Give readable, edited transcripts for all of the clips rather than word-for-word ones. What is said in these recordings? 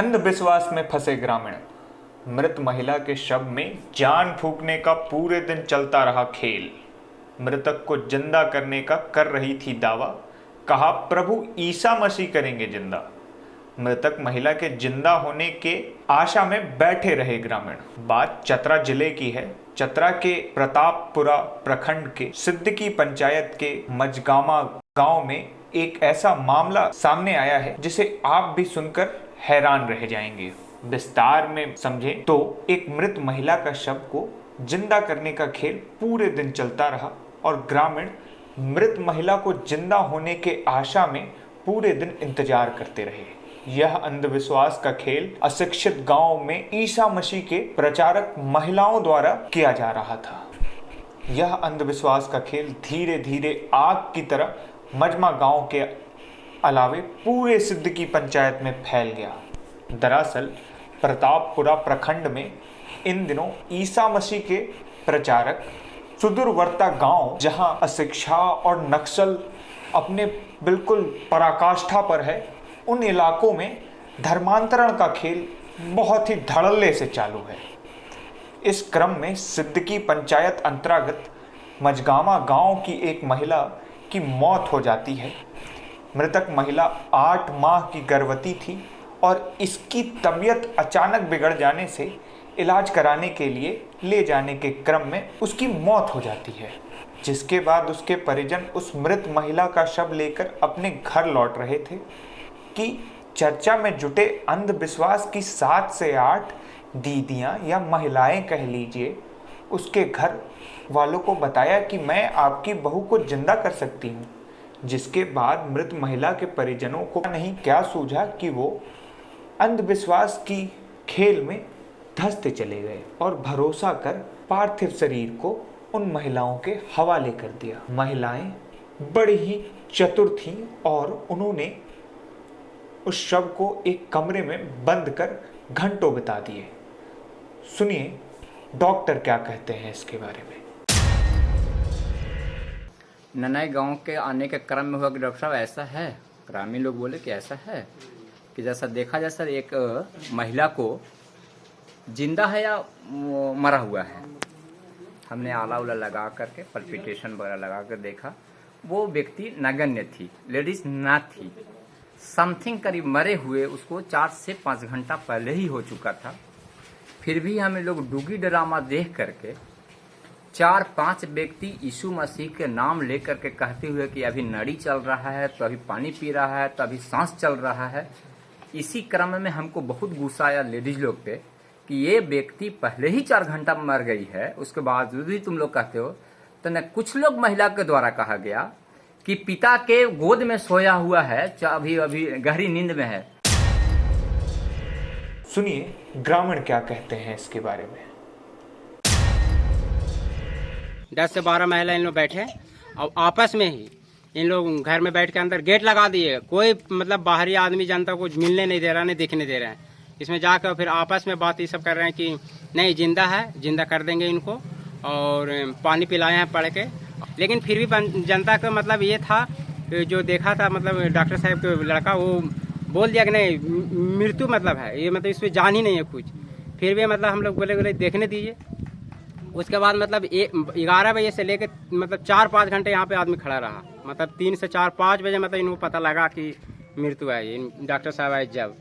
अंधविश्वास में फंसे ग्रामीण। मृत महिला के शव में जान फूंकने का पूरे दिन चलता रहा खेल। मृतक को जिंदा करने का कर रही थी दावा, कहा प्रभु ईसा मसीह करेंगे जिंदा। मृतक महिला के जिंदा होने के आशा में बैठे रहे ग्रामीण। बात चतरा जिले की है। चतरा के प्रतापपुरा प्रखंड के सिद्दकी पंचायत के मजगामा गांव में एक ऐसा मामला सामने आया है जिसे आप भी सुनकर हैरान रह जाएंगे। विस्तार में समझे तो एक मृत महिला का शव को जिंदा करने का खेल पूरे दिन चलता रहा और ग्रामीण मृत महिला को जिंदा होने के आशा में पूरे दिन इंतजार करते रहे। यह अंधविश्वास का खेल अशिक्षित गांव में ईसा मसीह के प्रचारक महिलाओं द्वारा किया जा रहा था। यह अंधविश्वास का खेल धीरे धीरे आग की तरह मजमा गांव के अलावे पूरे सिद्दकी पंचायत में फैल गया। दरअसल प्रतापपुरा प्रखंड में इन दिनों ईसा मसीह के प्रचारक सुदूरवर्ती गांव, जहां अशिक्षा और नक्सल अपने बिल्कुल पराकाष्ठा पर है, उन इलाकों में धर्मांतरण का खेल बहुत ही धड़ल्ले से चालू है। इस क्रम में सिद्दकी पंचायत अंतर्गत मजगामा गांव की एक महिला की मौत हो जाती है। मृतक महिला 8 माह की गर्भवती थी और इसकी तबीयत अचानक बिगड़ जाने से इलाज कराने के लिए ले जाने के क्रम में उसकी मौत हो जाती है, जिसके बाद उसके परिजन उस मृत महिला का शव लेकर अपने घर लौट रहे थे कि चर्चा में जुटे अंधविश्वास की 7 से 8 दीदियां या महिलाएं कह लीजिए, उसके घर वालों को बताया कि मैं आपकी बहू को जिंदा कर सकती हूँ। जिसके बाद मृत महिला के परिजनों को नहीं क्या सूझा कि वो अंधविश्वास की खेल में धंसते चले गए और भरोसा कर पार्थिव शरीर को उन महिलाओं के हवाले कर दिया। महिलाएं बड़ी ही चतुर थीं और उन्होंने उस शव को एक कमरे में बंद कर घंटों बिता दिए। सुनिए डॉक्टर क्या कहते हैं इसके बारे में। ननाई गांव के आने के क्रम में हुआ कि डॉक्टर साहब ऐसा है, ग्रामीण लोग बोले कि ऐसा है कि जैसा देखा जाए सर, एक महिला को जिंदा है या मरा हुआ है। हमने आला उला लगा करके पल्पिटेशन वगैरह लगा कर देखा, वो व्यक्ति नगण्य थी, लेडीज ना थी। समथिंग करीब मरे हुए उसको 4 से 5 घंटा पहले ही हो चुका था। फिर भी हमें लोग डुगी ड्रामा देख करके 4-5 व्यक्ति यीशु मसीह के नाम लेकर के कहते हुए कि अभी नड़ी चल रहा है, तो अभी पानी पी रहा है, तो अभी सांस चल रहा है। इसी क्रम में हमको बहुत गुस्सा आया लेडीज लोग पे कि ये व्यक्ति पहले ही 4 घंटा में मर गई है, उसके बावजूद भी तुम लोग कहते हो। तो न कुछ लोग महिला के द्वारा कहा गया कि पिता के गोद में सोया हुआ है, अभी गहरी नींद में है। सुनिए ग्रामीण क्या कहते हैं इसके बारे में। 10 से 12 महिला इन लोग बैठे और आपस में ही इन लोग घर में बैठ के अंदर गेट लगा दिए। कोई मतलब बाहरी आदमी जनता को मिलने नहीं दे रहा, नहीं दिखने दे रहा है। इसमें जाकर फिर आपस में बात ये सब कर रहे हैं कि नहीं जिंदा है, जिंदा कर देंगे इनको, और पानी पिलाए हैं पढ़ के। लेकिन फिर भी जनता का मतलब ये था, जो देखा था मतलब डॉक्टर साहब का लड़का, वो बोल दिया कि नहीं मृत्यु मतलब है ये, मतलब इसमें जान ही नहीं है कुछ। फिर भी मतलब हम लोग बोले देखने दीजिए। उसके बाद मतलब 11 बजे से लेकर मतलब 4-5 घंटे यहाँ पे आदमी खड़ा रहा। मतलब 3 से 4-5 बजे मतलब इनको पता लगा कि मृत्यु है, डॉक्टर साहब आए जब।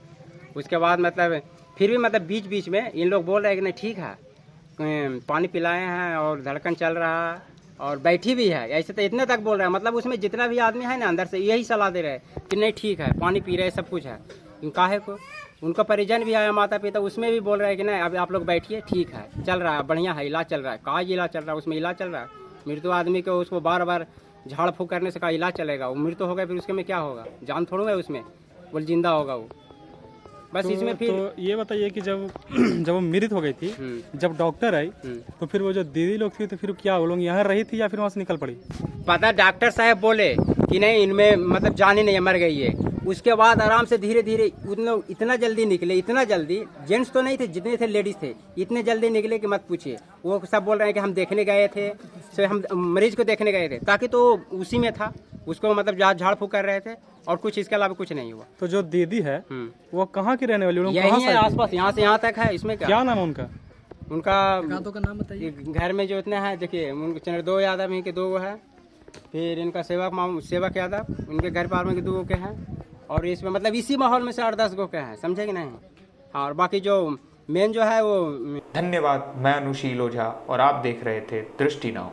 उसके बाद मतलब फिर भी मतलब बीच बीच में इन लोग बोल रहे हैं कि नहीं ठीक है, पानी पिलाए हैं और धड़कन चल रहा है और बैठी भी है, ऐसे तो इतने तक बोल रहे हैं। मतलब उसमें जितना भी आदमी है ना अंदर से यही सलाह दे रहे हैं कि नहीं ठीक है, पानी पी रहे, सब कुछ है। काहे को उनका परिजन भी आया, माता पिता, उसमें भी बोल रहे हैं कि नहीं अभी आप लोग बैठिए, ठीक है, चल रहा है, बढ़िया है, इलाज चल रहा है। कहाँ इलाज चल रहा है, उसमें इलाज चल रहा है। मृत्यु आदमी को उसको बार बार झाड़ फूक करने से कहा इलाज चलेगा, वो मृत्यु हो गया फिर उसके में क्या होगा, जान थोड़ा है उसमें, बोल जिंदा होगा वो। बस इसमें फिर तो ये बताइए कि जब वो मृत हो गई थी, जब डॉक्टर आई तो फिर वो जो दीदी लोग थी तो फिर क्या वो लोग यहाँ रही थी या फिर वहाँ से निकल पड़ी? पता डॉक्टर साहब बोले कि नहीं इनमें मतलब जान ही नहीं, मर गई है। उसके बाद आराम से धीरे धीरे इतना जल्दी निकले, इतना जल्दी, जेंट्स तो नहीं थे, जितने थे लेडीज थे, इतने जल्दी निकले कि मत पूछिए। वो सब बोल रहे हैं कि हम देखने गए थे, हम मरीज को देखने गए थे, ताकि तो उसी में था, उसको मतलब जहाँ झाड़ फूक कर रहे थे और कुछ इसके अलावा कुछ नहीं हुआ। तो जो दीदी है वो कहाँ की रहने वाली, यही है आसपास, यहाँ से यहाँ तक है। इसमें क्या नाम है उनका? उनका तो का नाम बताइए। घर में जो इतने हैं देखिए, उनके 2 यादव हैं, के 2 है, फिर इनका सेवक यादव, उनके घर पार में के 2 के हैं, और इसमें मतलब इसी माहौल में से 8-10 गो के हैं, समझे कि नहीं। हाँ, और बाकी जो मेन जो है वो। धन्यवाद। मैं अनुशील ओझा और आप देख रहे थे दृष्टि नाउ।